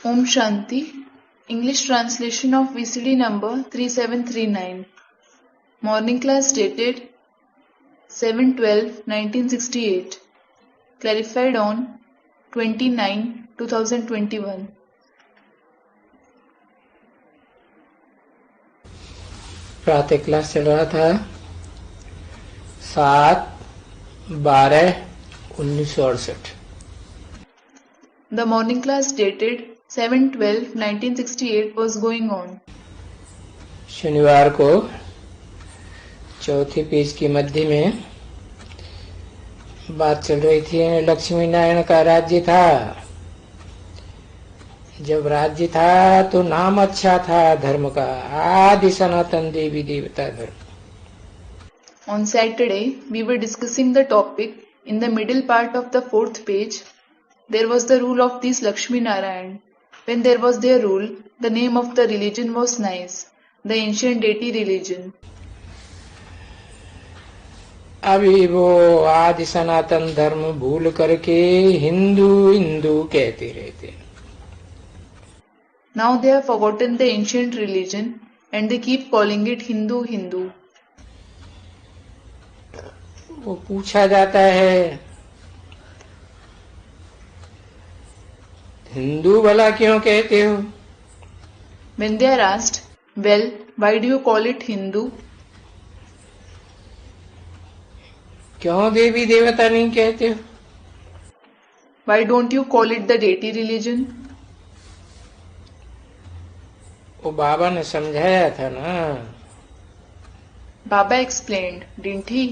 Om Shanti. English translation of VCD number 3739. Morning class dated 7/12/1968. Clarified on 29/2021. प्रातः class चल रहा था 7/12/1968। The morning class dated 7/12/1968 was going on. शनिवार को चौथी पेज की मध्य में बात चल रही थी। लक्ष्मी नारायण का राज्य था। जब राज्य था तो नाम अच्छा था धर्म का, आदि सनातन देवी देवता धर्म। On Saturday, we were discussing the topic in the middle part of the fourth page. There was the rule of this Lakshmi Narayan. When there was their rule, the name of the religion was nice, the ancient deity religion. अभी वो आदि सनातन धर्म भूल करके हिंदू हिंदू कहते रहते। Now they have forgotten the ancient religion and they keep calling it Hindu Hindu. वो पूछा जाता है हिंदू भला क्यों कहते हो? When they are asked, well, why do you call it Hindu? क्यों देवी देवता नहीं कहते हो? Why don't you call it the deity religion? वो बाबा ने समझाया था ना। Baba explained, didn't he?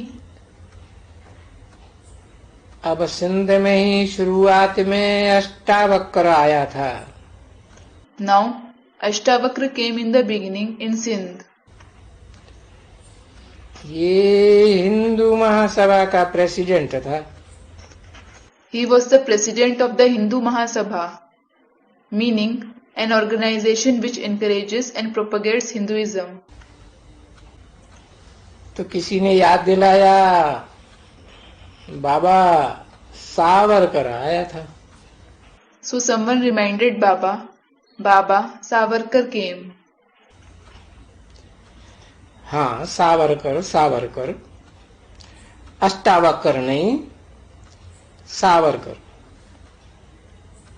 अब सिंध में ही शुरुआत में अष्टावक्र आया था। Now, Ashtavakra came in the beginning in Sindh. ये हिंदू महासभा का प्रेसिडेंट था। He was the president of the Hindu Mahasabha, meaning an organization which encourages and propagates Hinduism. तो किसी ने याद दिलाया बाबा सावरकर आया था। So someone reminded Baba Savarkar came. हाँ, सावरकर अष्टावक्र नहीं, Savarkar.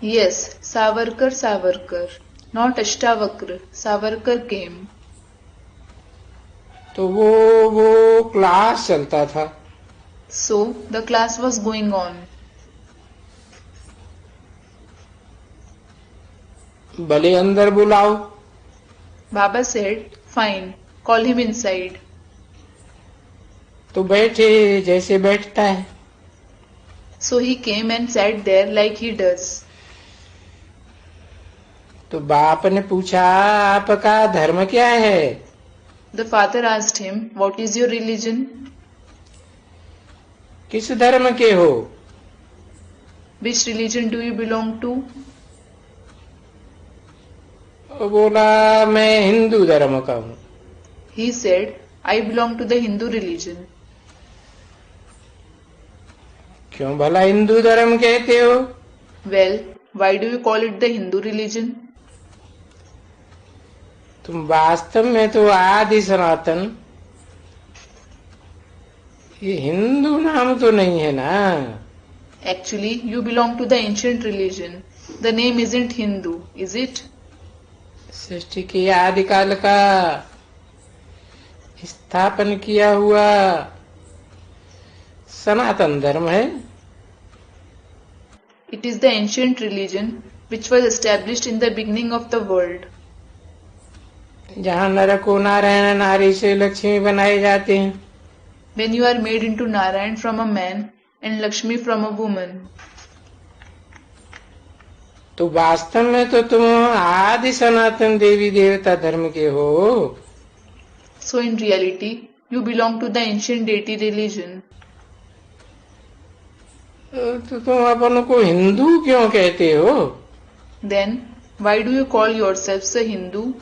Yes, Savarkar, not Ashtavakra. Savarkar came. तो वो क्लास चलता था। So the class was going on. भले अंदर बुलाओ। Baba said, fine, call him inside. तो बैठे जैसे बैठता है। So he came and sat there like he does. तो बाप ने पूछा आपका धर्म क्या है? The father asked him, what is your religion? किस धर्म के हो? Which religion do you belong to? वो बोला मैं हिंदू धर्म का हूँ। He said, I belong to the Hindu religion. क्यों भला हिंदू धर्म कहते हो? Well, why do you call it the Hindu religion? तुम वास्तव में तो आदि सनातन, ये हिंदू नाम तो नहीं है ना। Actually, you belong to the ancient religion. The name isn't Hindu, is it? सृष्टि के आदिकाल का स्थापन किया हुआ सनातन धर्म है। It is the ancient religion which was established in the beginning of the world. जहाँ नर को नारायण नारी से लक्ष्मी बनाए जाते हैं। When you are made into Narayan from a man and Lakshmi from a woman. तो वास्तव में तो तुम आदि सनातन देवी देवता धर्म के हो। So in reality, you belong to the ancient deity religion. तो तुम अपन को हिंदू क्यों कहते हो? Then, why do you call yourselves a Hindu?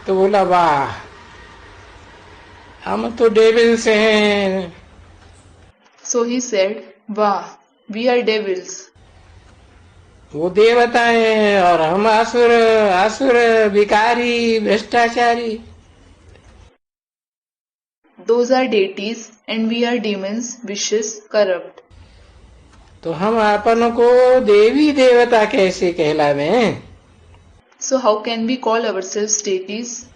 तो बोला वाह, हम तो डेविल से हैं। So he said, Wow, we are devils. वो देवता है और हम असुर, असुर विकारी भ्रष्टाचारी। Those are deities and we are demons, vicious, corrupt. तो हम अपन को देवी देवता कैसे कहलावें? So how can we call ourselves deities?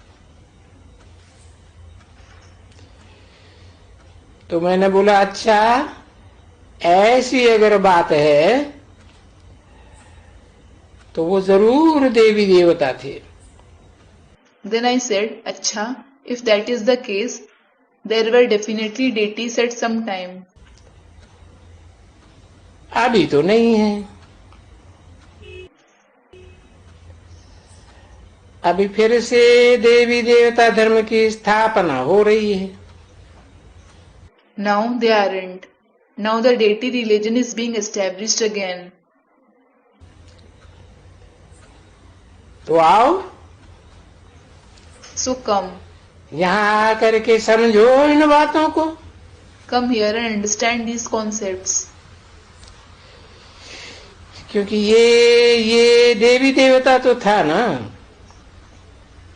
तो मैंने बोला अच्छा, ऐसी अगर बात है तो वो जरूर देवी देवता थे। Then I said, अच्छा, if that is the case, there were definitely deities at some time. अभी तो नहीं है। अभी फिर से देवी देवता धर्म की स्थापना हो रही है। Now they aren't. Now the deity religion is being established again. तो आओ, So come. यहाँ आकर के समझो इन बातों को। Come here and understand these concepts. क्योंकि ये देवी देवता तो था ना।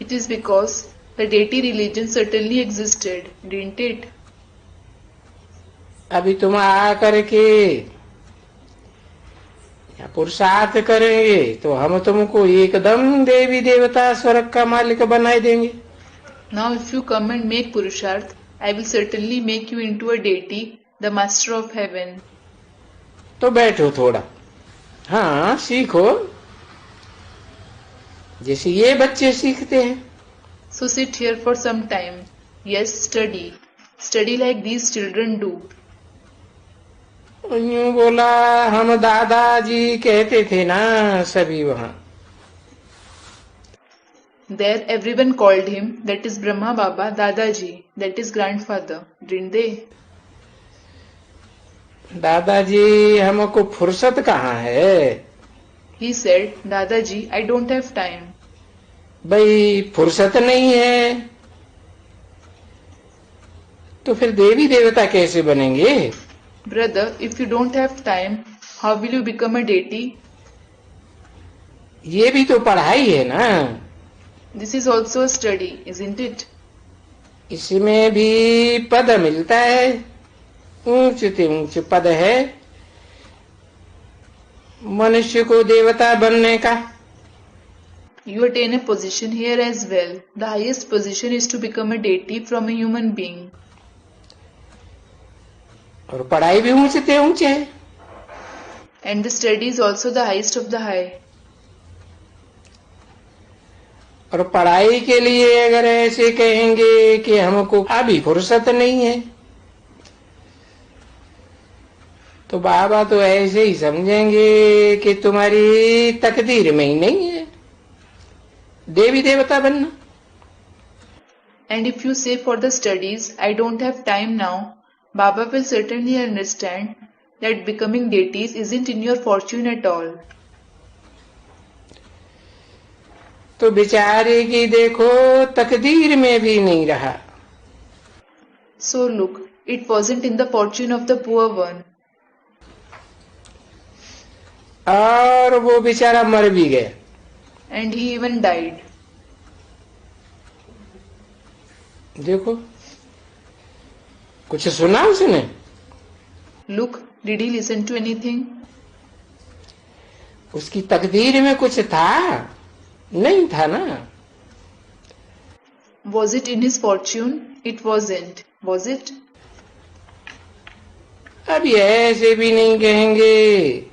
It is because the deity religion certainly existed, didn't it? अभी तुम आकर के या पुरुषार्थ करेंगे तो हम तुमको एकदम देवी देवता स्वर्ग का मालिक बनाए देंगे। Now if you come and make Purusharth, I will certainly make you into a deity, the master of heaven. तो बैठो थोड़ा, हाँ सीखो, जैसे ये बच्चे सीखते हैं। So sit here for some time. Yes, study. Study like these children do. यूं बोला, हम दादाजी कहते थे ना सभी वहां। There everyone called him, that is Brahma Baba, Dadaji, that is grandfather, didn't they? दादाजी हमको फुर्सत कहाँ है? He said, Dadaji, I don't have time. भाई फुर्सत नहीं है तो फिर देवी देवता कैसे बनेंगे? Brother, if you don't have time, how will you become a deity? ये भी तो पढ़ाई है ना। This is also a study, isn't it? इसमें भी पद मिलता है, ऊंच से ऊंच पद है मनुष्य को देवता बनने का। You attain a position here as well. The highest position is to become a deity from a human being. और पढ़ाई भी ऊंच से ऊंच है। And the study is also the highest of the high. और पढ़ाई के लिए अगर ऐसे कहेंगे कि हमको अभी फुर्सत नहीं है तो बाबा तो ऐसे ही समझेंगे कि तुम्हारी तकदीर में ही नहीं है देवी देवता बनना। And if you say for the studies, I don't have time now, Baba will certainly understand that becoming deities isn't in your fortune at all. तो बेचारे की देखो तकदीर में भी नहीं रहा। So look, it wasn't in the fortune of the poor one. और वो बेचारा मर भी गया। And he even died. देखो कुछ सुना उसने? Look, did he listen to anything? उसकी तकदीर में कुछ था? नहीं था ना। Was it in his fortune? It wasn't, was it? अब ऐसे भी नहीं कहेंगे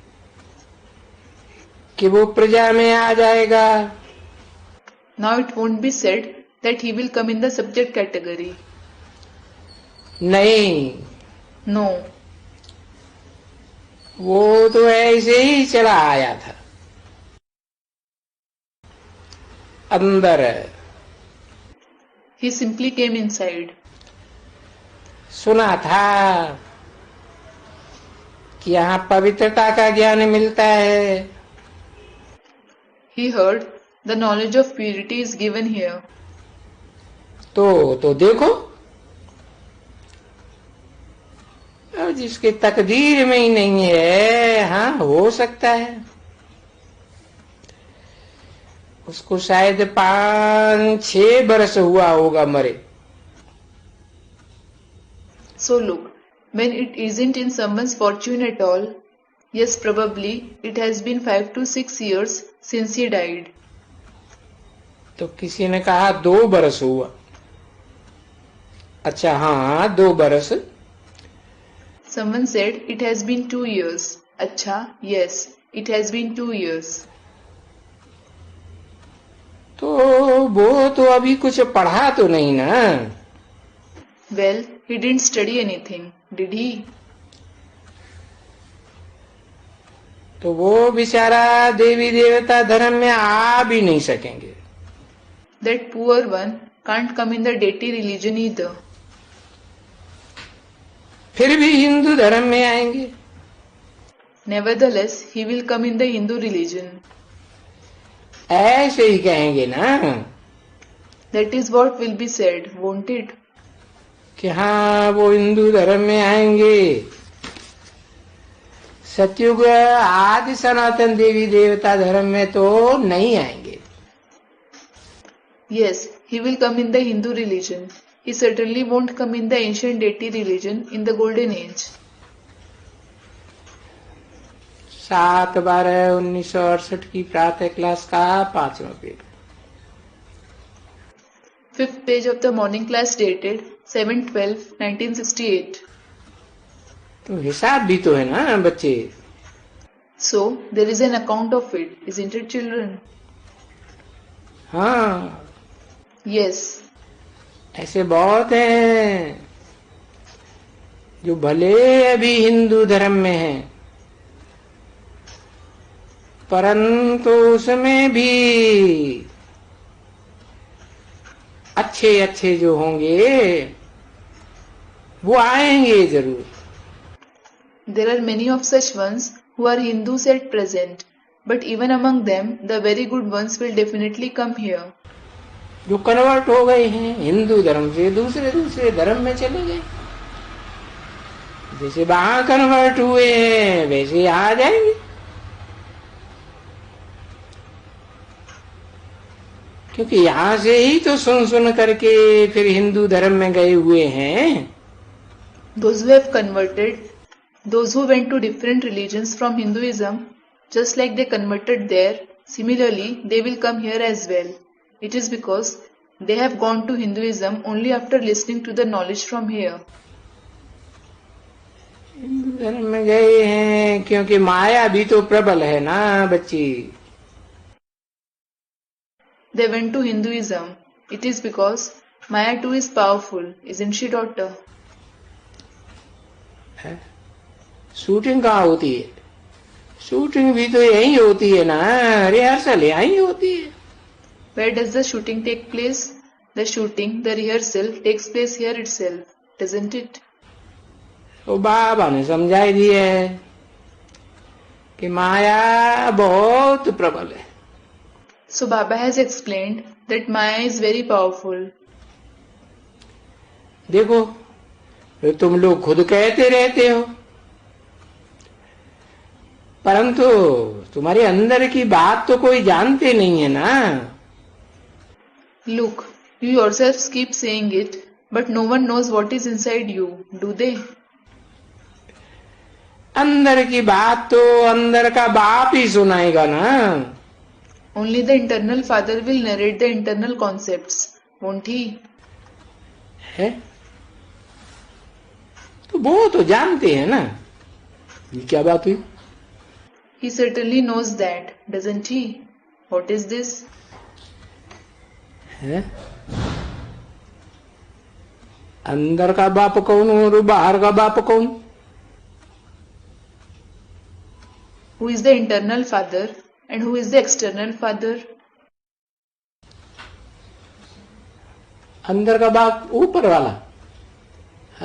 कि वो प्रजा में आ जाएगा। Now it won't be said that he will come in the subject category. नहीं, No, वो तो ऐसे ही चला आया था अंदर। he simply came inside. सुना था कि यहाँ पवित्रता का ज्ञान मिलता है। He heard the knowledge of purity is given here. तो देखो अब जिसके तकदीर में ही नहीं है, हाँ हो सकता है उसको शायद 5-6 बरस हुआ होगा मरे। So look, when it isn't in someone's fortune at all, yes, probably it has been 5 to 6 years since he died. तो किसी ने कहा 2 बरस हुआ। अच्छा हाँ 2 बरस। Someone said it has been 2 years. अच्छा, yes, it has been 2 years. तो वो तो अभी कुछ पढ़ा तो नहीं ना। Well, he didn't study anything, did he? तो वो बेचारा देवी देवता धर्म में आ भी नहीं सकेंगे। That poor one can't come in the deity religion either. फिर भी हिंदू धर्म में आएंगे। Nevertheless, he will come in the Hindu religion. ऐसे ही कहेंगे ना That is what will be said, won't it? कि हाँ वो हिंदू धर्म में आएंगे। सतयुग आदि सनातन देवी देवता धर्म में तो नहीं आएंगे। Yes, he will come in the Hindu religion. He certainly won't come in the ancient deity religion in the golden age. 7/12/1968 की प्रातः क्लास का 5वां page. 5th page of the morning class dated 7/12/1968. तो हिसाब भी तो है ना बच्चे। So, there is an account of it, isn't it, children? हाँ Yes. ऐसे बहुत हैं जो भले अभी हिंदू धर्म में हैं, परंतु उसमें भी अच्छे अच्छे जो होंगे वो आएंगे जरूर। There are many of such ones who are Hindus at present, but even among them, the very good ones will definitely come here. जो कन्वर्ट हो गए हैं हिंदू धर्म से दूसरे धर्म में चले गए, जैसे वहां कन्वर्ट हुए हैं वैसे आ जाएंगे। क्योंकि यहां से ही तो सुन करके फिर हिंदू धर्म में गए हुए हैं। Those who have converted, those who went to different religions from Hinduism, just like they converted there, similarly they will come here as well. It is because they have gone to Hinduism only after listening to the knowledge from here. Hindu धर्म में गए हैं क्योंकि माया भी तो प्रबल है ना बच्ची। They went to Hinduism. It is because Maya too is powerful, isn't she, daughter? Shooting कहाँ होती है? शूटिंग भी तो यही होती है ना, रिहर्सल यही होती है। Where does the shooting take place? The shooting, the rehearsal takes place here itself, doesn't it? तो बाबा ने समझाई दिया है कि माया बहुत प्रबल है। So Baba has explained that Maya is very powerful. देखो तुम लोग खुद कहते रहते हो, परंतु तुम्हारे अंदर की बात तो कोई जानते नहीं है ना। Look, you yourselves keep saying it, but no one knows what is inside you, do they? अंदर की बात तो अंदर का बाप ही सुनाएगा ना। Only the internal father will narrate the internal concepts, won't he? है तो वो तो जानते हैं ना। ये क्या बात हुई? He certainly knows that, doesn't he? What is this? है अंदर का बाप कौन और बाहर का बाप कौन? Who is the internal father and who is the external father? अंदर का बाप ऊपर वाला।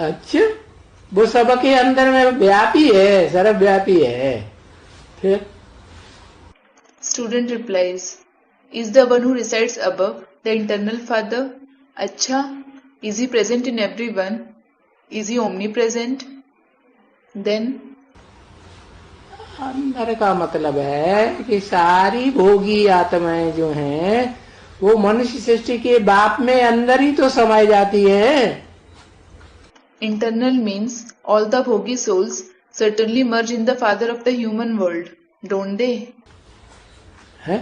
अच्छा वो सबके अंदर में व्यापी है, सर्वव्यापी है। फिर Student replies, is the one who resides above the internal father? Acha, is he present in everyone? Is he omnipresent? Then अंदर का मतलब है कि सारी भोगी आत्माएं जो हैं वो मनुष्य सृष्टि के बाप में अंदर ही तो समाई जाती है। internal means all the bhogi souls certainly merge in the father of the human world, don't they? है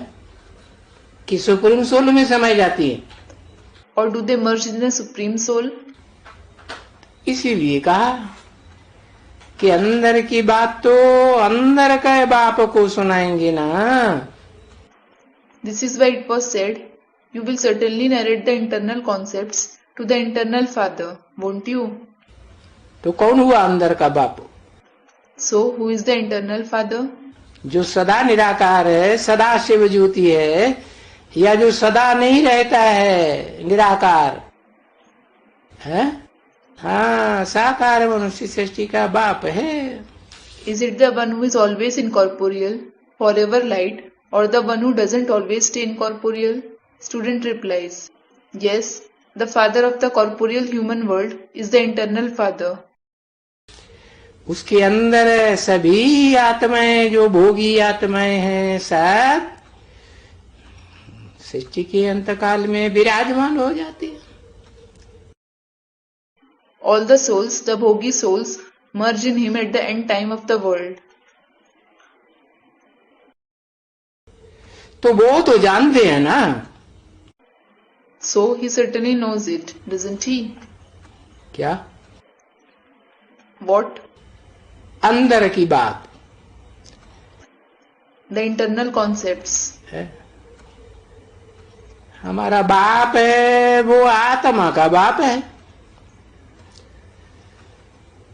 कि सुप्रीम सोल में समाई जाती है। Or do they merge in the supreme soul? इसीलिए कहा कि अंदर की बात तो अंदर का बाप को सुनाएंगे ना। This is why it was said, you will certainly narrate the internal concepts to the internal father, won't you? तो कौन हुआ अंदर का बाप? So, who is the internal father? जो सदा निराकार है, सदा शिव ज्योति है, या जो सदा नहीं रहता है निराकार है? हाँ, साकार मनुष्य सृष्टि का बाप है। Is it the one who is always incorporeal, forever light, or the one who doesn't always stay incorporeal? Student replies, yes, the father of the corporeal human world is the internal father. उसके अंदर सभी आत्माएं जो भोगी आत्माएं हैं सब सृष्टि के अंतकाल में विराजमान हो जाती है। All the souls, the bhogi souls, merge in him at the end time of the world. तो वो तो जानते हैं ना। So he certainly knows it, doesn't he? क्या? What? अंदर की बात The internal concepts. है। हमारा बाप है वो आत्मा का बाप है,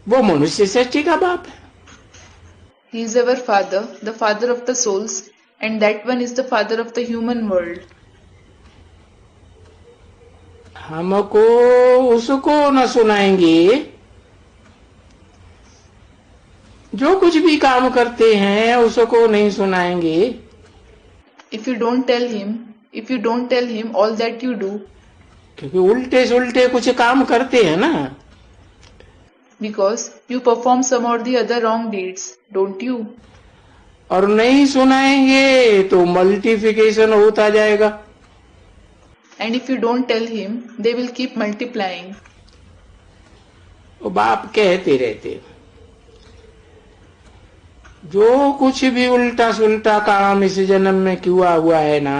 वो मनुष्य सृष्टि का बाप है। He is our father, the father of the souls, and that one is the father of the human world. हमको उसको न सुनाएंगे जो कुछ भी काम करते हैं, उसको नहीं सुनाएंगे। If you don't tell him all that you do, क्योंकि उल्टे सुल्टे कुछ काम करते हैं ना। because you perform some or the other wrong deeds, don't you? और नहीं सुनाएंगे तो मल्टीप्लिकेशन होता जाएगा। And if you don't tell him, they will keep multiplying. वो बाप कहते रहते जो कुछ भी उल्टा सुल्टा काम इस जन्म में किया हुआ है ना,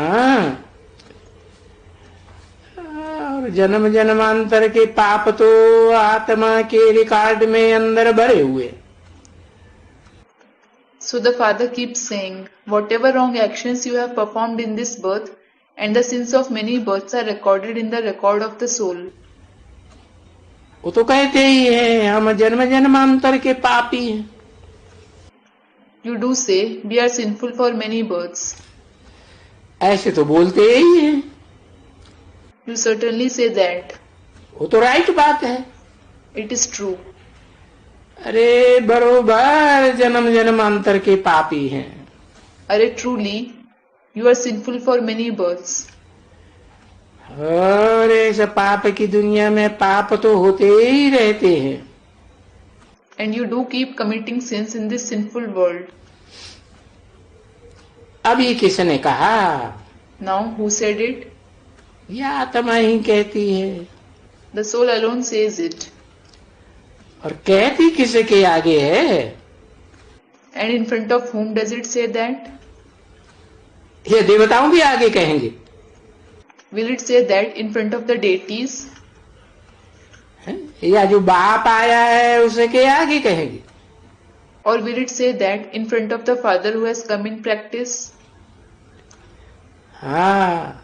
और जन्म जन्मांतर के पाप तो आत्मा के रिकॉर्ड में अंदर भरे हुए। So the father keeps saying, whatever wrong actions you have performed in this birth, and the sins of many births are recorded in the record of the soul. वो तो कहते ही है हम जन्म जन्मांतर के पापी हैं। You do say, we are sinful for many births. ऐसे तो बोलते ही हैं। You certainly say that. वो तो राइट बात है। It is true. अरे बरोबर जन्म जन्मांतर के पापी हैं। अरे truly, you are sinful for many births. और इस पाप की दुनिया में पाप तो होते ही रहते हैं। And you do keep committing sins in this sinful world. अब ये किसने कहा? Now, who said it? ये आत्मा ही कहती है। The soul alone says it. और कहती किसके आगे है? And in front of whom does it say that? ये देवताओं के आगे कहेंगे। Will it say that in front of the deities? या जो बाप आया है उसके आगे कहेंगे? Or will it say that in front of the father who has come in practice? हाँ,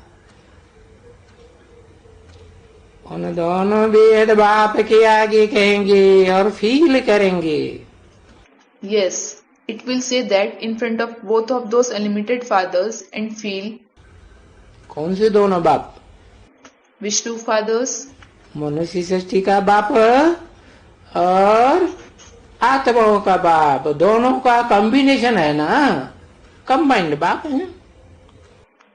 उन दोनों वेद बाप के आगे कहेंगे और फील करेंगे। Yes, it will say that in front of both of those unlimited fathers and feel. कौन से दोनों बाप? Which two fathers? मनुष्य सृष्टि का बाप और आत्माओं का बाप, दोनों का कॉम्बिनेशन है ना, कंबाइंड बाप है।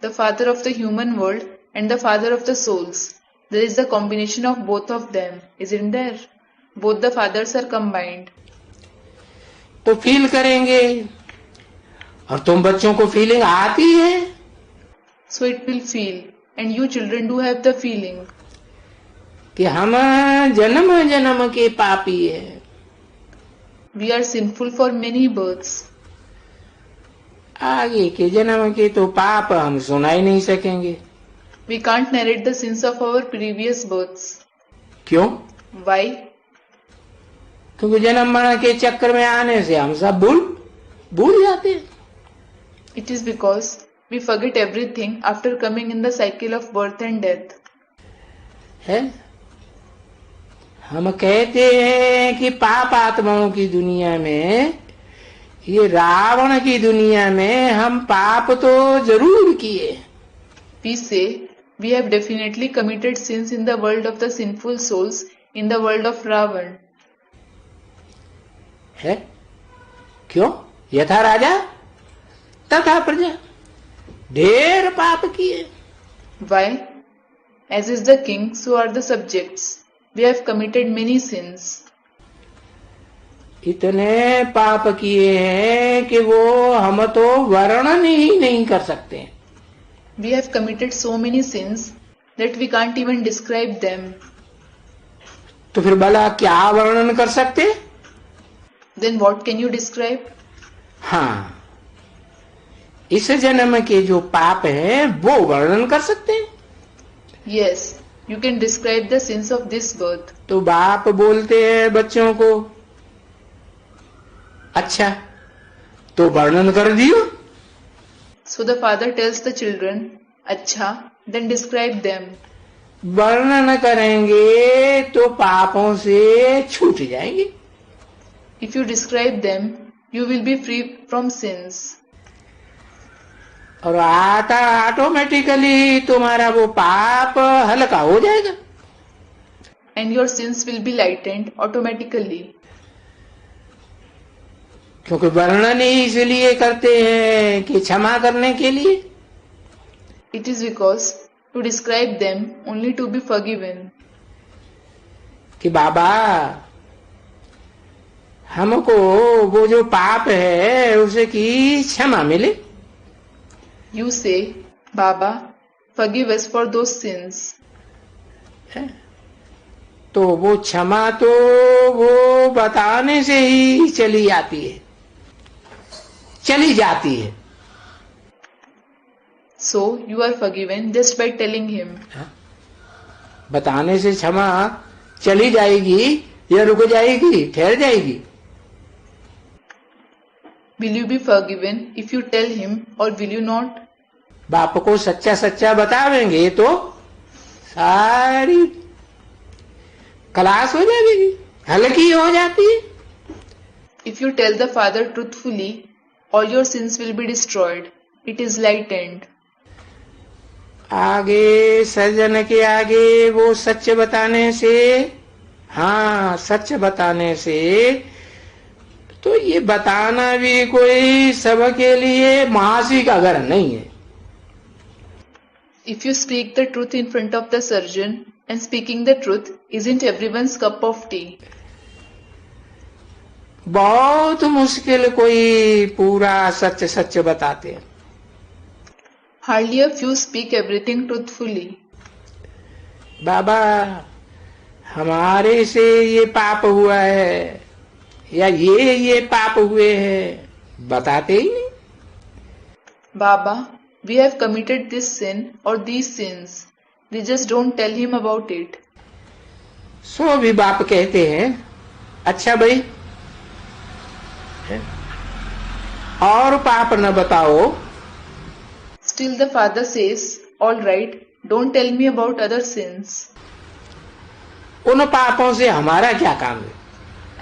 The father of the human world and the father of the souls. There is the combination of both of them, isn't there? Both the fathers are combined. तो फील करेंगे, और तुम बच्चों को फीलिंग आती है, So it will feel, and you children do have the feeling कि हम जन्म जन्म के पापी हैं, we are sinful for many births. आगे के जन्म के तो पाप हम सुना ही नहीं सकेंगे। We can't narrate the sins of our previous births. क्यों? Why? क्योंकि जन्म मरण के चक्कर में आने से हम सब भूल जाते हैं। It is because we forget everything after coming in the cycle of birth and death. है? हम कहते हैं कि पाप आत्माओं की दुनिया में, ये रावण की दुनिया में हम पाप तो जरूर किए। We say we have definitely committed sins in the world of the sinful souls, in the world of Ravan. है? क्यों? यथा राजा तथा प्रजा, ढेर पाप किए। Why? As is the king, so are the subjects. We have committed many sins. इतने पाप किए हैं कि वो हम तो वर्णन ही नहीं कर सकते। We have committed so many sins that we can't even describe them. तो फिर भला क्या वर्णन कर सकते? Then what can you describe? हाँ, इस जन्म के जो पाप हैं वो वर्णन कर सकते हैं। Yes, you can describe the sins of this birth. तो बाप बोलते हैं बच्चों को, अच्छा तो वर्णन कर दियो। So the father tells the children, अच्छा, then describe them. वर्णन करेंगे तो पापों से छूट जाएंगे। If you describe them, you will be free from sins. और ऑटोमेटिकली तुम्हारा वो पाप हल्का हो जाएगा। And your sins will be lightened automatically. क्योंकि वर्णन ही इसलिए करते हैं कि क्षमा करने के लिए। It is because to describe them only to be forgiven. कि बाबा हमको वो जो पाप है उसे की क्षमा मिले। You say, Baba, forgive us for those sins. तो वो क्षमा तो वो बताने से ही चली जाती है, चली जाती है। So you are forgiven just by telling him. बताने से क्षमा चली जाएगी या रुक जाएगी, ठहर जाएगी? Will you be forgiven if you tell him or will you not? बाप को सच्चा सच्चा बतावेंगे तो सारी क्लास हो जाएगी, हल्की हो जाती है। If you tell the father truthfully, all your sins will be destroyed. It is lightened. आगे सज्जन के आगे वो सच बताने से, हाँ सच बताने से, तो ये बताना भी कोई सबके लिए महासी का घर नहीं है। If you speak the truth in front of the surgeon, and speaking the truth isn't everyone's cup of tea. बहुत मुश्किल कोई पूरा सच सच बताते हैं। Hardly a few speak everything truthfully. बाबा हमारे से ये पाप हुआ है या ये पाप हुए हैं, बताते ही नहीं। Baba, we have committed this sin or these sins. They just don't tell him about it. सो भी बाप कहते हैं, अच्छा भाई और पाप न बताओ। Still the father says, all right, don't tell me about other sins. उन पापों से हमारा क्या काम है?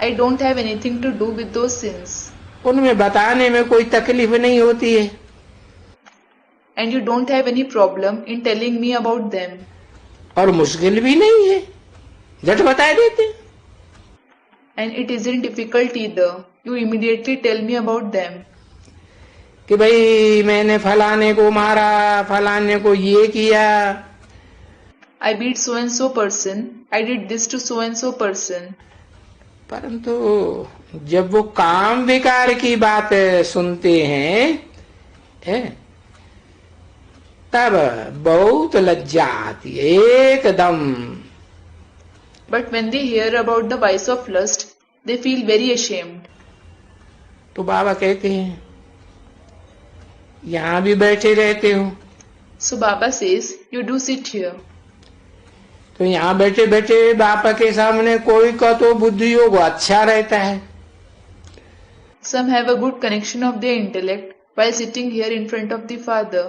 I don't have anything to do with those sins. उनमें बताने में कोई तकलीफ नहीं होती है। And you don't have any problem in telling me about them. और मुश्किल भी नहीं है, झट बता देते। And it isn't difficult either. You immediately tell me about them. कि भाई मैंने फलाने को मारा, फलाने को ये किया। I beat so and so person. I did this to so and so person. परंतु जब वो काम विकार की बात सुनते हैं तब बहुत लज्जा आती है एकदम। But when they hear about the vice of lust, they feel very ashamed. तो बाबा कहते हैं यहां भी बैठे रहते हो, So Baba says, you do sit here. तो यहाँ बैठे बैठे बापा के सामने कोई का तो बुद्धि योग अच्छा रहता है। Some have a good connection of their intellect while sitting here in front of the Father.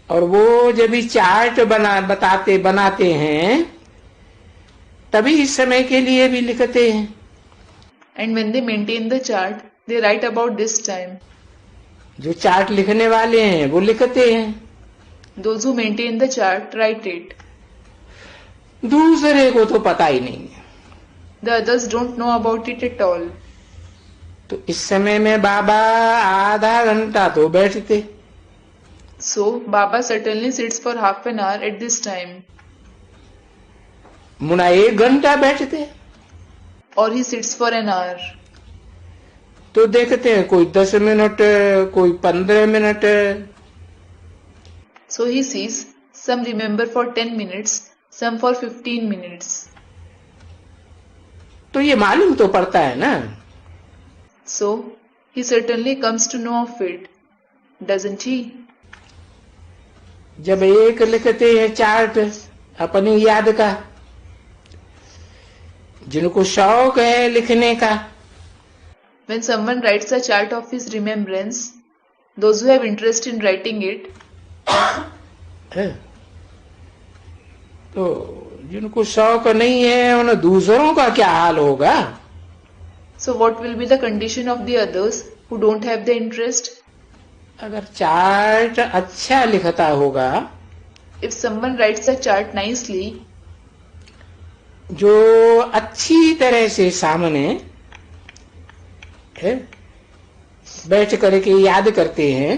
और वो जब भी चार्ट बनाते हैं तभी इस समय के लिए भी लिखते हैं। And when they maintain the chart, they write about this time. जो चार्ट लिखने वाले हैं वो लिखते हैं, Those who maintain the chart write it. दूसरे को तो पता ही नहीं है। The others don't know about it at all. तो इस समय में बाबा आधा घंटा तो बैठते। So Baba certainly sits for half an hour at this time. मुना 1 घंटा बैठते, Or he sits for an hour. तो देखते हैं कोई 10 मिनट, कोई 15 minute. So he sees some remember for 10 minutes, some for 15 minutes. तो ये मालूम तो पड़ता है ना। So he certainly comes to know of it, doesn't he? जब एक लिखते हैं चार्ट अपनी याद का, जिनको शौक है लिखने का, When someone writes a chart of his remembrance, those who have interest in writing it, तो जिनको शौक नहीं है उन दूसरों का क्या हाल होगा। so what will be the condition of the others who don't have the interest? अगर चार्ट अच्छा लिखता होगा, If someone writes a chart nicely, जो अच्छी तरह से सामने है बैठ करके याद करते हैं,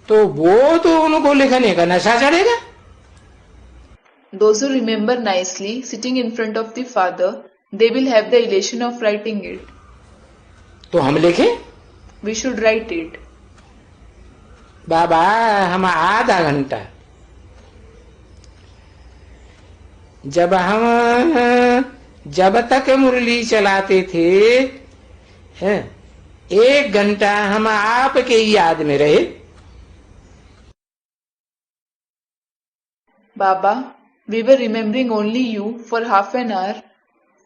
तो वो तो उनको लिखने का नशा चढ़ेगा। those who remember nicely sitting in front of the Father, they will have the elation of writing it. तो हम लिखें, We should write it. बाबा हम आधा घंटा, जब तक मुरली चलाते थे 1 घंटा हम आपके याद में रहे। Baba, we were remembering only you for half an hour,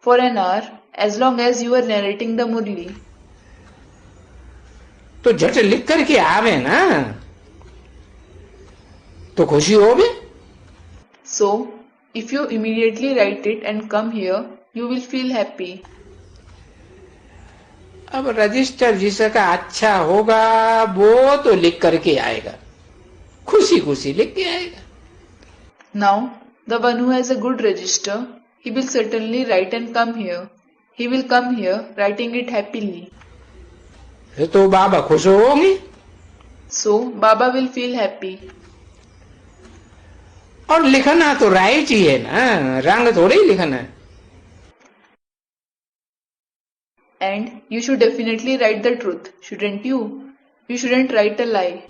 for an hour, as long as you were narrating the Murli. तो झट लिख करके आवे ना तो खुशी होगी। So, if you immediately write it and come here, you will feel happy. अब रजिस्टर जिसका अच्छा होगा वो तो लिख करके आएगा, खुशी खुशी लिख के आएगा। Now, the one who has a good register, he will certainly write and come here. He will come here writing it happily. तो बाबा खुश होंगे। So, Baba will feel happy. और लिखना तो राइट ही है ना, रंग थोड़ी लिखना है। And you should definitely write the truth, shouldn't you? You shouldn't write a lie.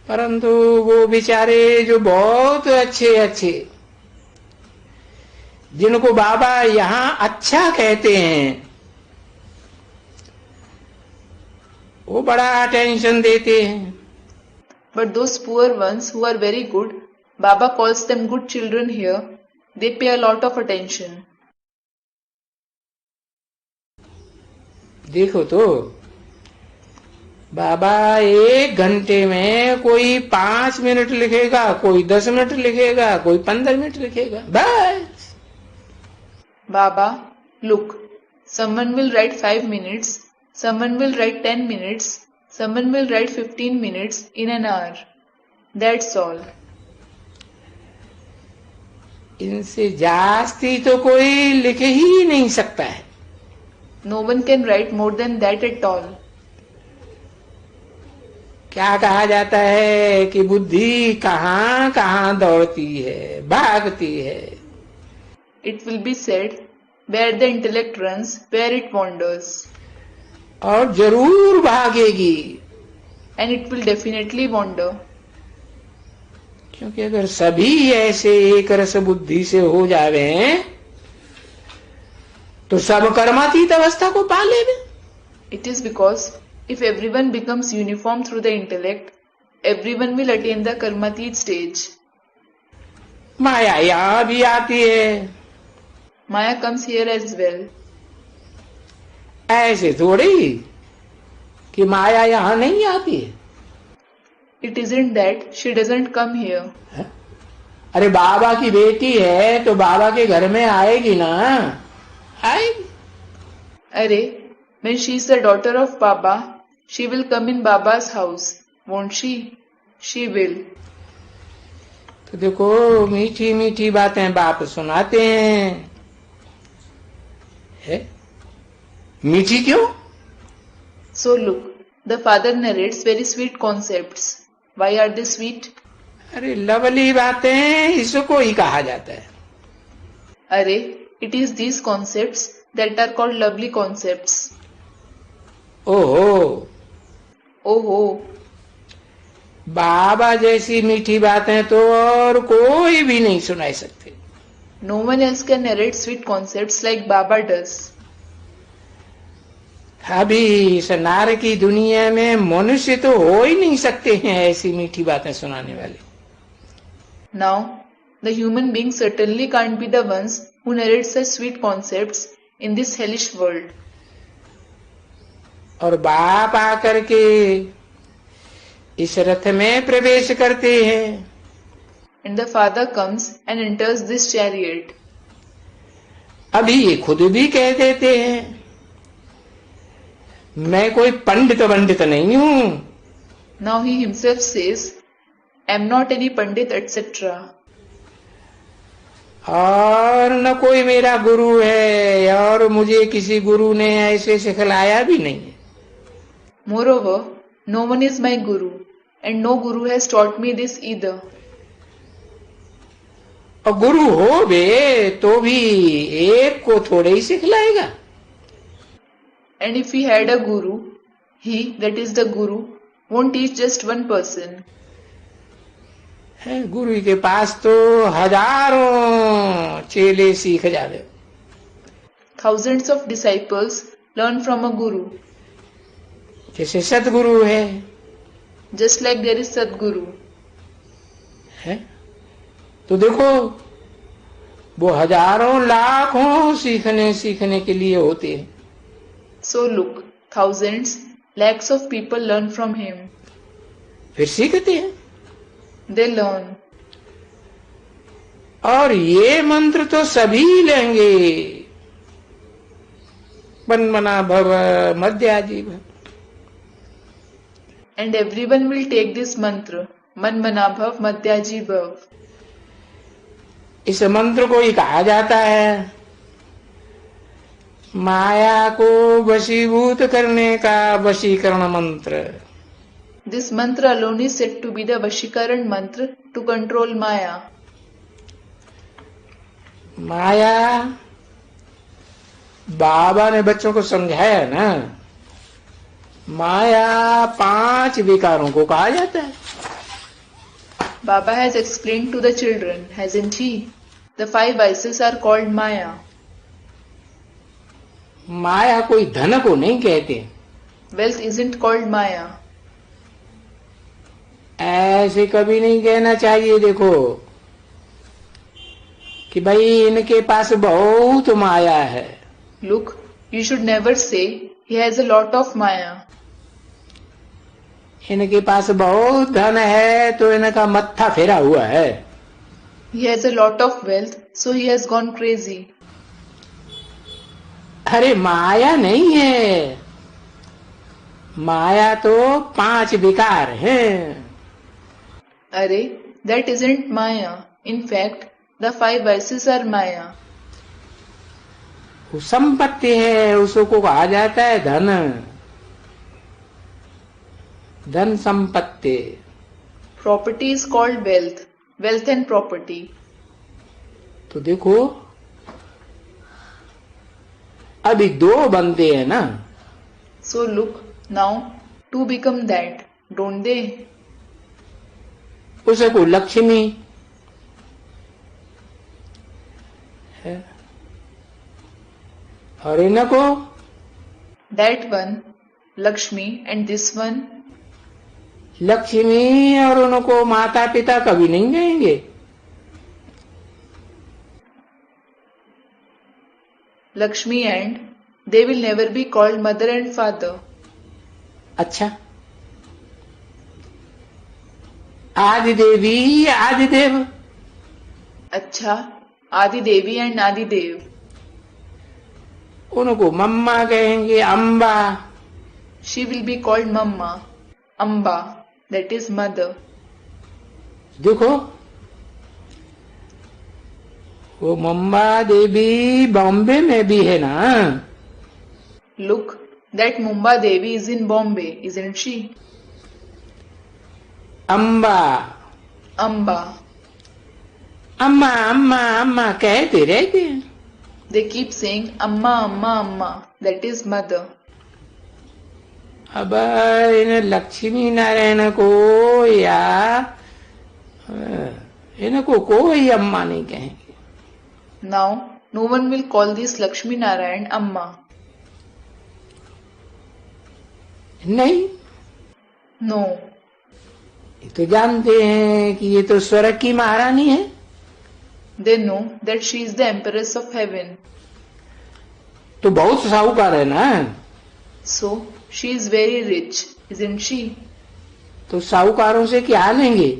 परंतु वो बेचारे जो बहुत अच्छे जिनको बाबा यहाँ अच्छा कहते हैं, वो बड़ा टेंशन देते हैं। But those poor ones who are very good, Baba calls them good children here, they pay a lot of attention. देखो तो बाबा 1 घंटे में कोई 5 मिनट लिखेगा, कोई 10 मिनट लिखेगा, कोई 15 मिनट लिखेगा, बस। Baba, look, someone will write 5 minutes, someone will write 10 minutes, someone will write 15 minutes in an hour. That's all. इनसे जास्ती तो कोई लिख ही नहीं सकता है। No one can write more than that at all. क्या कहा जाता है कि बुद्धि कहाँ कहाँ दौड़ती है, भागती है। it will be said, where the intellect runs, where it wanders. और जरूर भागेगी, And it will definitely wander. क्योंकि अगर सभी ऐसे एक रस बुद्धि से हो जावे तो सब कर्मातीत अवस्था को पा लेवे। It is because if everyone becomes uniform through the intellect, everyone will attain the karmatit stage. माया यहां भी आती है, Maya comes here as well. ऐसे थोड़ी कि माया यहां नहीं आती है। It isn't that she doesn't come here. अरे बाबा की बेटी है तो बाबा के घर में आएगी ना, आएगी। Arey, when she is the daughter of Baba, she will come in Baba's house, won't she? She will. तो देखो मीठी मीठी बातें बाप सुनाते हैं, है? मीठी क्यों? So look, the father narrates very sweet concepts. Why are they sweet? अरे लवली बातें इसको ही कहा जाता है। Arey, it is these concepts that are called lovely concepts. ओहो, Oh, बाबा जैसी मीठी बातें तो और कोई भी नहीं सुना सकते। no one else can narrate sweet concepts like Baba does. अभी इस नार की दुनिया में मनुष्य तो हो ही नहीं सकते हैं ऐसी मीठी बातें सुनाने वाले। Now, the human beings certainly can't be the ones who narrate such sweet concepts in this hellish world. और बाप आकर के इस रथ में प्रवेश करते हैं। And the father comes and enters this chariot. अभी ये खुद भी कह देते हैं, मैं कोई पंडित वंडित नहीं हूं। Now he himself says, I am not any pandit, etc. और न कोई मेरा गुरु है और मुझे किसी गुरु ने ऐसे सिखलाया भी नहीं है। Moreover, no one is my guru, and no guru has taught me this either. और गुरु हो बे तो भी एक को थोड़े ही सिखलाएगा। And if he had a guru, he, that is the guru, won't teach just one person. है गुरु के पास तो हजारों चेले सीख जावे। Thousands of disciples learn from a guru, जैसे सतगुरु है, just like there is Sadguru. है तो देखो वो हजारों लाखों सीखने के लिए होते हैं। So look, thousands, lakhs of people learn from him. फिर सीखते हैं। They learn. और ये मंत्र तो सभी लेंगे, मन्मना भव मध्याजीव। And everyone will take this mantra, Manmana Bhav Madhyaji Bhav. इस मंत्र को ही कहा जाता है माया को वशीभूत करने का वशीकरण मंत्र। This mantra alone is said to be the Vashikaran mantra to control Maya. माया बाबा ने बच्चों को समझाया ना, माया 5 विकारों को कहा जाता है। Baba has explained to the children, hasn't he? The 5 vices are called Maya. माया कोई धन को नहीं कहते। Wealth isn't called Maya. ऐसे कभी नहीं कहना चाहिए देखो कि भाई इनके पास बहुत माया है। Look, you should never say he has a lot of Maya. इनके पास बहुत धन है तो इनका मत्था फेरा हुआ है। He has a lot of wealth, so he has gone crazy. अरे माया नहीं है, माया तो 5 विकार हैं। Arey, that isn't Maya. In fact, the 5 vices are Maya. वो संपत्ति है, उसको कहा जाता है धन, धन संपत्ति। Property is called wealth, wealth and property. तो देखो अभी दो बनते हैं ना। So look, now two become that, don't they? उसको लक्ष्मी है और इनको That one, Lakshmi, and this one, Lakshmi, और उनको माता पिता कभी नहीं कहेंगे। Lakshmi, and they will never be called mother and father. अच्छा, आदि देवी आदि देव, अच्छा, Adi Devi and Adi Dev. उनको मम्मा कहेंगे, Amba. She will be called Mamma, Amba, that is mother. देखो, वो मम्मा देवी बॉम्बे में भी है ना। Look, that Mumba Devi is in Bombay, isn't she? Amba, Amba. अम्मा अम्मा अम्मा कहते रहते हैं। They keep saying Amma, Amma, Amma, that is mother. अब इन लक्ष्मी नारायण को या इनको कोई अम्मा नहीं कहेंगे। Now, no one will call this Lakshmi Narayan Amma. नहीं, No, ये तो जानते हैं कि ये तो स्वर्ग की महारानी है। they know that she is the Empress of heaven. तो बहुत साहूकार है ना। So, she is very rich, isn't she? तो साहूकारों से क्या लेंगे?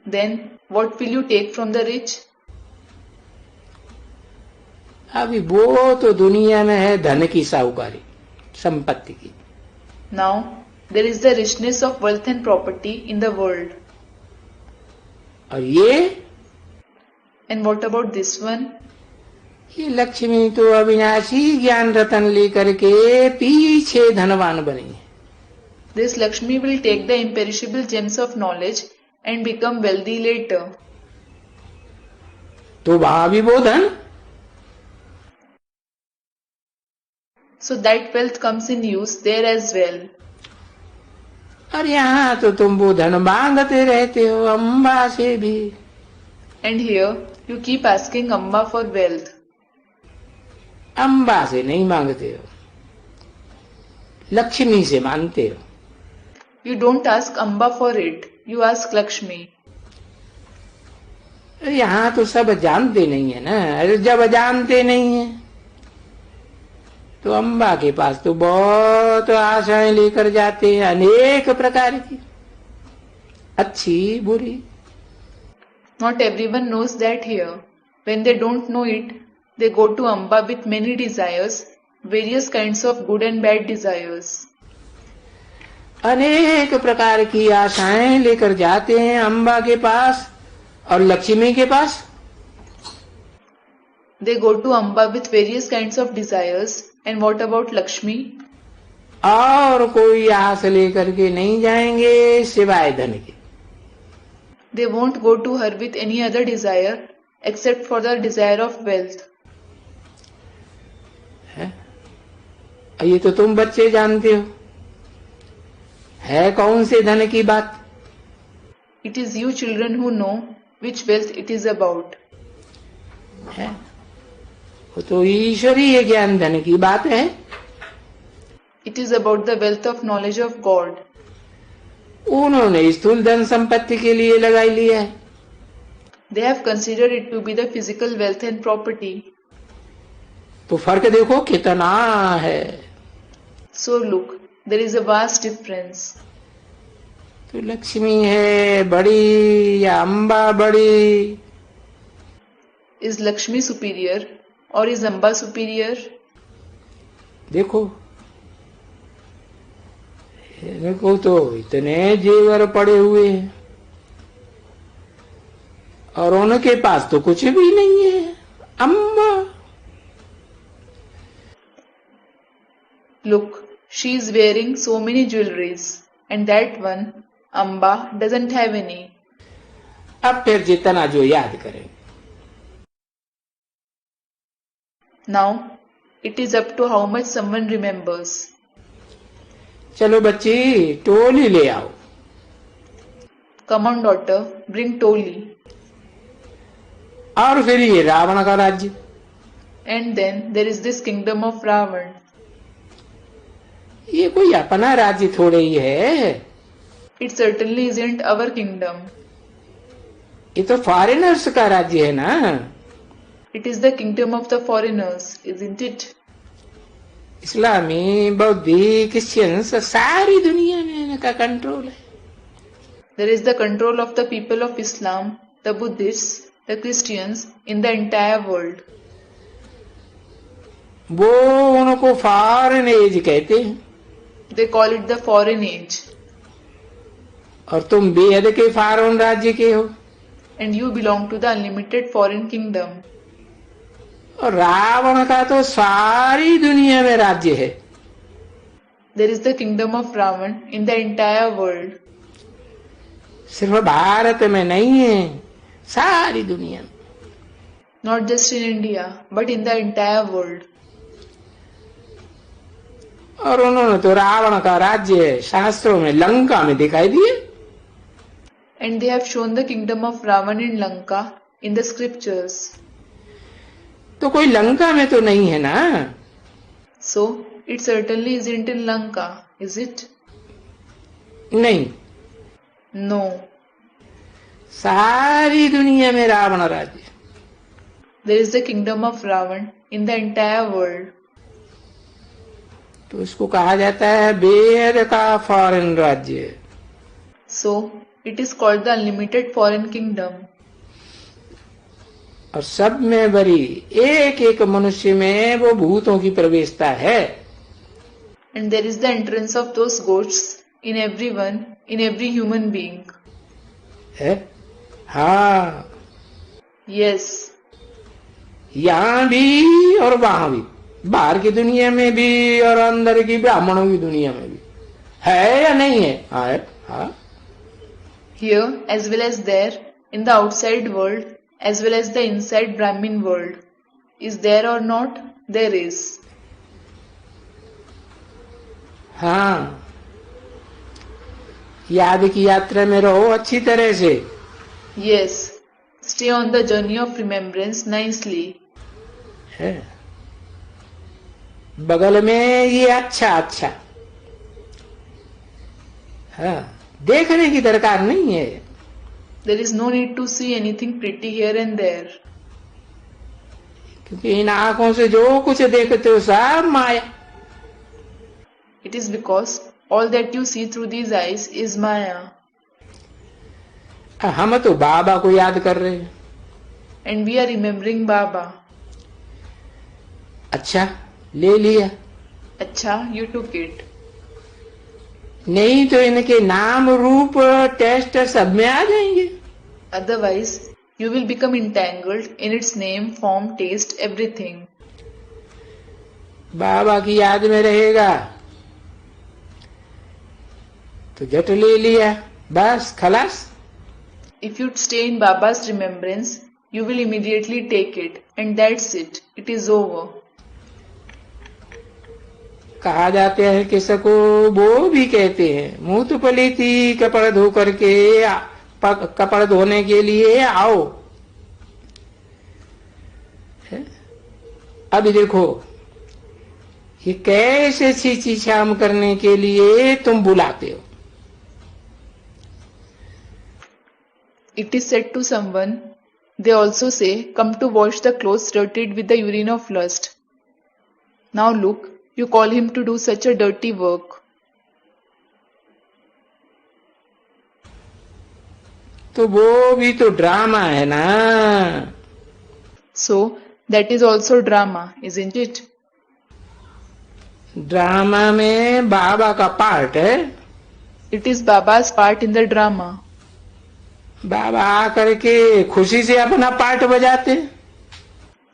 Then, what will you take from the rich? अभी वो तो दुनिया में है धन की साहूकारी, संपत्ति की। Now, there is the richness of wealth and property in the world. और ये And what about this one? ये लक्ष्मी तो अविनाशी ज्ञान रतन लेकर के पीछे धनवान बनी है। This Lakshmi will take the imperishable gems of knowledge and become wealthy later. तो वहां भी वो धन, So that wealth comes in use there as well. और यहाँ तो तुम वो धन मांगते रहते हो अम्बा से भी। And here, you keep asking Amma for wealth. Amba से नहीं मांगते हो, लक्ष्मी से मांगते हो। You don't ask Amba for it, you ask Lakshmi. यहाँ तो सब जानते नहीं है ना। अरे जब जानते नहीं है तो अम्बा के पास तो बहुत आशाएं लेकर जाते हैं, अनेक प्रकार की, अच्छी बुरी। Not everyone knows that here. When they don't know it, they go to Amba with many desires, various kinds of good and bad desires. अनेक प्रकार की आशाएं लेकर जाते हैं अम्बा के पास और लक्ष्मी के पास। They go to Amba with various kinds of desires. And what about Lakshmi? और कोई आस लेकर के नहीं जाएंगे सिवाय धन के। They won't go to her with any other desire except for the desire of wealth. है? ये तो तुम बच्चे जानते हो, है कौन से धन की बात? It is you children who know which wealth it is about. है? वो तो ईश्वरीय ज्ञान धन की बात है। It is about the wealth of knowledge of God. उन्होंने स्थूल धन संपत्ति के लिए लगाई लिया है। They have considered it to be the physical wealth and property. तो फर्क देखो कितना है। So look, there is a vast difference. तो लक्ष्मी है बड़ी या अम्बा बड़ी? Is Lakshmi superior or is Amba superior? देखो इनको तो इतने जेवर पड़े हुए हैं और उनके पास तो कुछ भी नहीं है। Amba Look, she is wearing so many jewelries and that one, Amba, doesn't have any. अब फिर जितना जो याद करें। Now, it is up to how much someone remembers. चलो बच्ची टोली ले आओ। Come on, daughter, bring Toli. और फिर ये रावण का राज्य। And then there is this kingdom of Ravan. ये कोई अपना राज्य थोड़े ही है। It certainly isn't our kingdom. ये तो फॉरेनर्स का राज्य है ना। It is the kingdom of the foreigners, isn't it? इस्लामी, बौद्धी, क्रिश्चियंस सारी दुनिया में इनका कंट्रोल है। There is the control of the people of Islam, the Buddhists, the Christians in the entire world. वो उनको फॉरेन एज कहते हैं। They call it the foreign age. और तुम बेहद के फॉरेन राज्य के हो। And you belong to the unlimited foreign kingdom. और रावण का तो सारी दुनिया में राज्य है। There is the kingdom of Ravan in the entire world. सिर्फ भारत में नहीं है, सारी दुनिया में। Not just in India, but in the entire world. और उन्होंने तो रावण का राज्य शास्त्रों में लंका में दिखाई दिए। And they have shown the kingdom of Ravan in Lanka in the scriptures. तो कोई लंका में तो नहीं है ना। So, it certainly isn't in Lanka, is it? नहीं, No. सारी दुनिया में रावण राज्य। There is the kingdom of Ravan in the entire world. तो इसको कहा जाता है बेहद का फॉरेन राज्य। So, it is called the unlimited foreign kingdom. और सब में बड़ी एक एक मनुष्य में वो भूतों की प्रवेशता है। And there is the entrance of those ghosts in everyone, in every human being. है? हाँ, Yes, यहाँ भी और वहां भी, बाहर की दुनिया में भी और अंदर की ब्राह्मणों की दुनिया में भी है या नहीं है? हाँ है। हाँ, here as well as there, in the outside world as well as the inside Brahmin world. Is there or not? There is. हाँ, याद की यात्रा में रहो अच्छी तरह से। Yes, stay on the journey of remembrance nicely. है बगल में ये अच्छा अच्छा। हाँ, देखने की दरकार नहीं है। There is no need to see anything pretty here and there. क्योंकि इन आंखों से जो कुछ देखते हो सब माया। It is because all that you see through these eyes is Maya. हम तो बाबा को याद कर रहे हैं। And we are remembering Baba. अच्छा, ले लिया। Acha, you took it. नहीं तो इनके नाम रूप टेस्ट सब में आ जाएंगे। Otherwise, you will become entangled in its name, form, taste, everything. बाबा की याद में रहेगा तो झट ले लिया, बस खलास। If you stay in Baba's remembrance, you will immediately take it, and that's it. It is over. कहा जाते हैं कि सको वो भी कहते हैं मुंह तो पलीती कपड़ धो करके कपड़ धोने के लिए आओ। अभी देखो ये कैसे चीची शाम करने के लिए तुम बुलाते हो। It is said to someone, they also say, come to wash the clothes dirtied with the urine of lust. Now look, you call him to do such a dirty work. तो वो भी तो ड्रामा है ना। So, that is also drama, isn't it? Drama में बाबा का part है। It is Baba's part in the drama. बाबा आकर के खुशी से अपना पार्ट बजाते।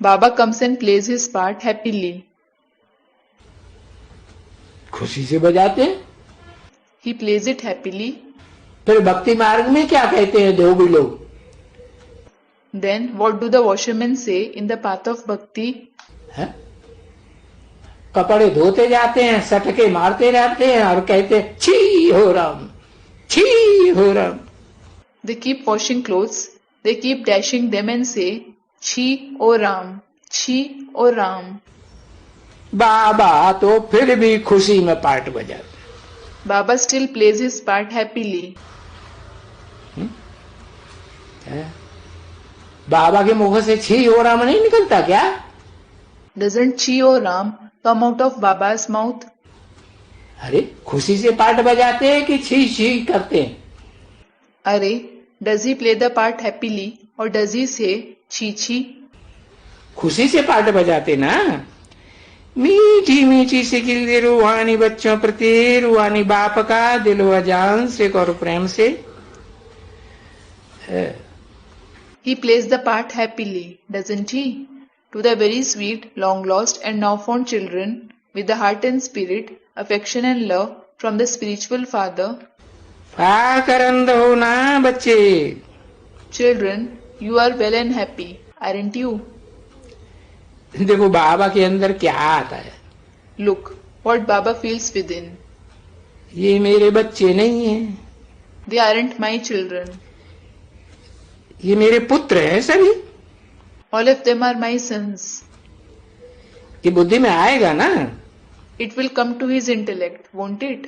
Baba comes and plays his part happily. खुशी से बजाते। He plays it happily. फिर भक्ति मार्ग में क्या कहते हैं धोबी लोग? Then what do the washermen say in the path of bhakti? है? कपड़े धोते जाते हैं, सटके मारते रहते हैं और कहते हैं छी हो राम, छी हो Ram. They keep washing clothes. They keep dashing them and say, Chi o Ram, Chi o Ram. बाबा तो फिर भी खुशी में पार्ट बजाते। Baba still plays his part happily. बाबा के मुख से छी हो राम नहीं निकलता क्या? Doesn't Chi o Ram come out of Baba's mouth? अरे खुशी से पार्ट बजाते हैं कि छी छी करते हैं? Are, does he play the part happily or does he say Chi Chi? खुशी से पार्ट बजाते ना। मीठी मीठी सी गिल्ली रूहानी बच्चों प्रति, रूहानी बाप का दिल व जान से और प्रेम से। He plays the part happily, doesn't he? To the very sweet, long lost and now found children, with the heart and spirit, affection and love from the spiritual father. फाकरंद हो ना बच्चे। Children, you are well and happy, aren't you? देखो बाबा के अंदर क्या आता है। Look, what Baba feels within. ये मेरे बच्चे नहीं हैं, They aren't my children. ये मेरे पुत्र हैं सभी। All of them are my sons. ये बुद्धि में आएगा ना, It will come to his intellect, won't it?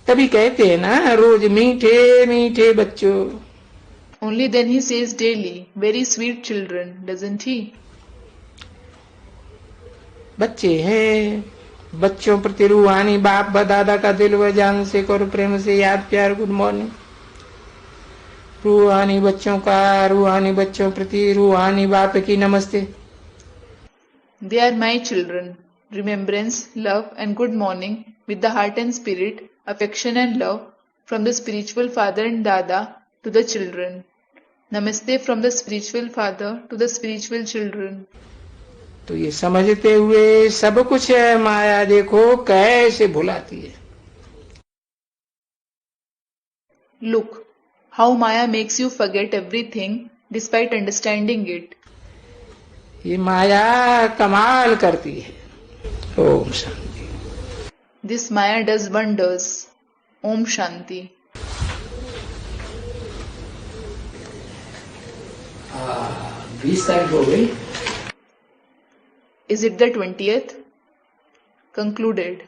तभी कहते हैं ना रोज मीठे मीठे बच्चों। Only then he says daily, very sweet children, doesn't he? बच्चे हैं, बच्चों प्रति रूहानी बाप व दादा का दिल व जान से और प्रेम से याद प्यार गुड मॉर्निंग। रूहानी बच्चों का रूहानी बच्चों प्रति रूहानी बाप की नमस्ते। They are my children. Remembrance, love and good morning with the heart and spirit, affection and love from the spiritual father and dada to the children. Namaste from the spiritual father to the spiritual children. तो ये समझते हुए सब कुछ है माया देखो कैसे भुलाती है। Look, how Maya makes you forget everything despite understanding it. ये माया कमाल करती है। Om Shanti. This Maya does wonders. Om Shanti. 20 तारीख हो गई। Is it the 20th? Concluded.